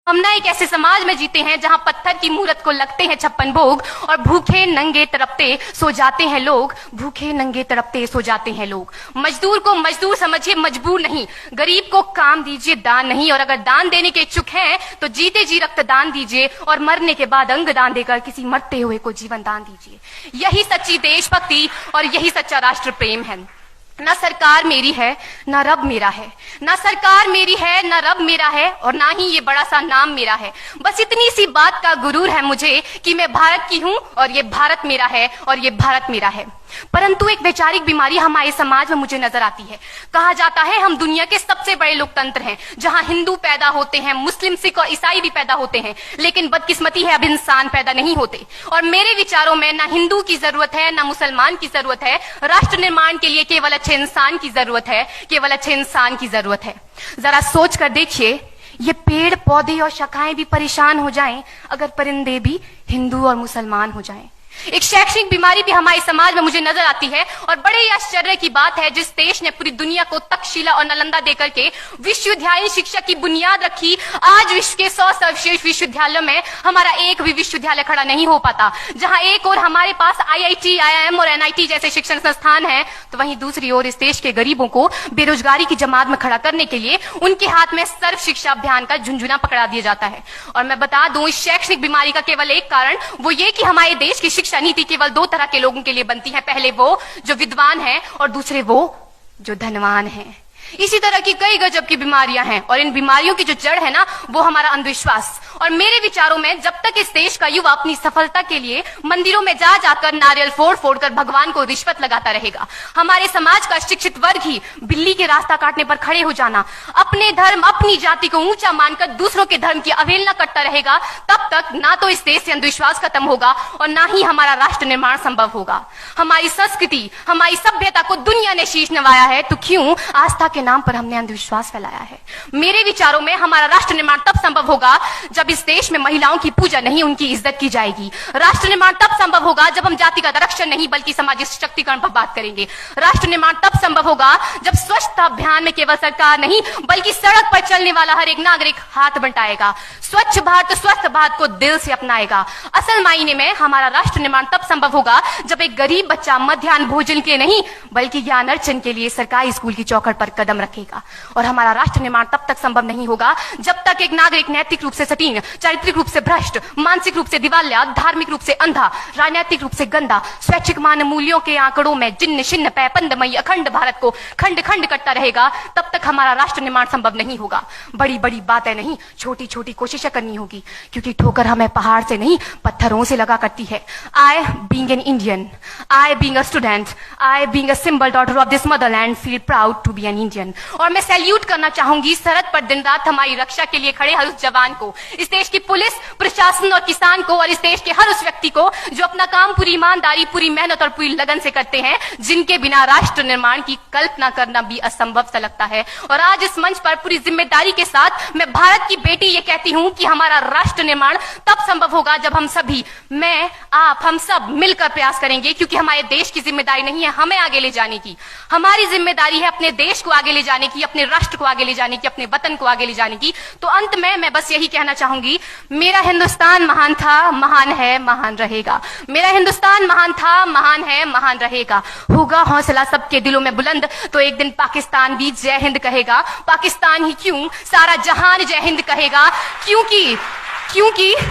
हम ना एक ऐसे समाज में जीते हैं जहां पत्थर की मूरत को लगते हैं 56 भोग और भूखे नंगे तड़पते सो जाते हैं लोग। भूखे नंगे तड़पते सो जाते हैं लोग। मजदूर को मजदूर समझिए, मजबूर नहीं। गरीब को काम दीजिए, दान नहीं। और अगर दान देने के इच्छुक हैं तो जीते जी रक्तदान दीजिए और मरने के बाद अंग दान देकर किसी मरते हुए को जीवन दान दीजिए। यही सच्ची देशभक्ति और यही सच्चा राष्ट्र प्रेम है। ना सरकार मेरी है ना रब मेरा है, ना सरकार मेरी है ना रब मेरा है और ना ही ये बड़ा सा नाम मेरा है। बस इतनी सी बात का गुरूर है मुझे कि मैं भारत की हूं और ये भारत मेरा है और ये भारत मेरा है। परंतु एक वैचारिक बीमारी हमारे समाज में मुझे नजर आती है। कहा जाता है हम दुनिया के सबसे बड़े लोकतंत्र हैं, जहां हिंदू पैदा होते हैं, मुस्लिम, सिख और ईसाई भी पैदा होते हैं, लेकिन बदकिस्मती है अब इंसान पैदा नहीं होते। और मेरे विचारों में ना हिंदू की जरूरत है ना मुसलमान की जरूरत है। राष्ट्र निर्माण के लिए केवल अच्छे इंसान की जरूरत है, केवल अच्छे इंसान की जरूरत है। जरा सोच कर देखिए, ये पेड़ पौधे और शाखाएं भी परेशान हो जाएं अगर परिंदे भी हिंदू और मुसलमान हो जाएं। एक शैक्षणिक बीमारी भी हमारे समाज में मुझे नजर आती है और बड़े ही आश्चर्य की बात है, जिस देश ने पूरी दुनिया को तक्षशिला और नालंदा देकर के विश्वविद्यालय शिक्षा की बुनियाद रखी, आज विश्व के 100 सर्वश्रेष्ठ विश्वविद्यालयों में हमारा एक भी विश्वविद्यालय खड़ा नहीं हो पाता। जहां एक और हमारे पास IIT, IIM और NIT जैसे शिक्षण संस्थान हैं, तो वहीं दूसरी ओर इस देश के गरीबों को बेरोजगारी की जमात में खड़ा करने के लिए उनके हाथ में सर्व शिक्षा अभियान का झुंझुना पकड़ा दिया जाता है। और मैं बता दूं, इस शैक्षणिक बीमारी का केवल एक कारण वो ये कि हमारे देश की शिक्षा नीति केवल 2 तरह के लोगों के लिए बनती है। पहले वो जो विद्वान हैं और दूसरे वो जो धनवान हैं। इसी तरह की कई गजब की बीमारियां हैं और इन बीमारियों की जो जड़ है ना, वो हमारा अंधविश्वास। और मेरे विचारों में जब तक इस देश का युवा अपनी सफलता के लिए मंदिरों में जा जाकर नारियल फोड़ फोड़ कर भगवान को रिश्वत लगाता रहेगा, हमारे समाज का शिक्षित वर्ग ही बिल्ली के रास्ता काटने पर खड़े हो जाना, अपने धर्म अपनी जाति को ऊंचा मानकर दूसरों के धर्म की अवहेलना करता रहेगा, तब तक ना तो इस देश से अंधविश्वास खत्म होगा और ना ही हमारा राष्ट्र निर्माण संभव होगा। हमारी संस्कृति, हमारी सभ्यता को दुनिया ने शीश नवाया है, तो क्यों आस्था के नाम पर हमने अंधविश्वास फैलाया है? मेरे विचारों में हमारा राष्ट्र निर्माण तब संभव होगा जब इस देश में महिलाओं की पूजा नहीं, उनकी इज्जत की जाएगी। राष्ट्र निर्माण तब संभव होगा जब हम जातिगत आरक्षण नहीं बल्कि सामाजिक सशक्तिकरण पर बात करेंगे। राष्ट्र निर्माण तब संभव होगा जब स्वच्छता अभियान में केवल सरकार नहीं बल्कि सड़क पर चलने वाला हर एक नागरिक हाथ बंटाएगा, स्वच्छ भारत स्वस्थ भारत को दिल से अपनाएगा। असल मायने में हमारा राष्ट्र निर्माण तब संभव होगा जब एक गरीब बच्चा मध्याह्न भोजन के नहीं बल्कि ज्ञान अर्जन के लिए सरकारी स्कूल की चौखट पर कदम रखेगा। और हमारा राष्ट्र निर्माण तब तक संभव नहीं होगा जब तक एक नागरिक नैतिक रूप से सटीन, चारित्रिक रूप से भ्रष्ट, मानसिक रूप से दिवालिया, धार्मिक रूप से अंधा, राजनीतिक रूप से गंदा, स्वैच्छिक मान मूल्यों के आंकड़ों में जिन्न शिन्न पैपंदमयी अखंड भारत को खंड खंड करता रहेगा, तब तक हमारा राष्ट्र निर्माण संभव नहीं होगा। बड़ी बड़ी बातें नहीं, छोटी छोटी कोशिशें करनी होगी, क्योंकि ठोकर हमें पहाड़ से नहीं पत्थरों से लगा करती है। I being an Indian, I being a student, I being a symbol daughter of this motherland feel proud to be an Indian। और मैं सैल्यूट करना चाहूंगी सरहद पर दिन रात हमारी रक्षा के लिए खड़े हर उस जवान को, इस देश की पुलिस, प्रशासन और किसान को, और इस देश के हर उस व्यक्ति को जो अपना काम पूरी ईमानदारी, पूरी मेहनत और पूरी लगन से करते हैं, जिनके बिना राष्ट्र निर्माण की कल्पना करना भी असंभव सा लगता है। और आज इस मंच पर पूरी जिम्मेदारी के साथ मैं भारत की बेटी ये कहती हूं कि हमारा राष्ट्र निर्माण तब संभव होगा जब हम सभी, मैं, आप, हम सब मिलकर प्रयास करेंगे, क्योंकि हमारे देश की जिम्मेदारी नहीं है हमें आगे ले जाने की, हमारी जिम्मेदारी है अपने देश को आगे ले जाने की, अपने राष्ट्र को आगे ले जाने की, अपने वतन को आगे ले जाने की। तो अंत में मैं बस यही कहना चाहूंगी, मेरा हिंदुस्तान महान था, महान है, महान रहेगा। मेरा हिंदुस्तान महान था, महान है, महान रहेगा। होगा हौसला सबके दिलों में बुलंद तो एक दिन पाकिस्तान भी जय हिंद कहेगा। पाकिस्तान ही क्यों, सारा जहान जय हिंद कहेगा, क्योंकि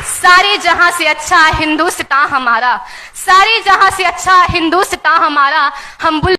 सारे जहां से अच्छा हिंदुस्तान हमारा, सारे जहां से अच्छा हिंदुस्तान हमारा। हम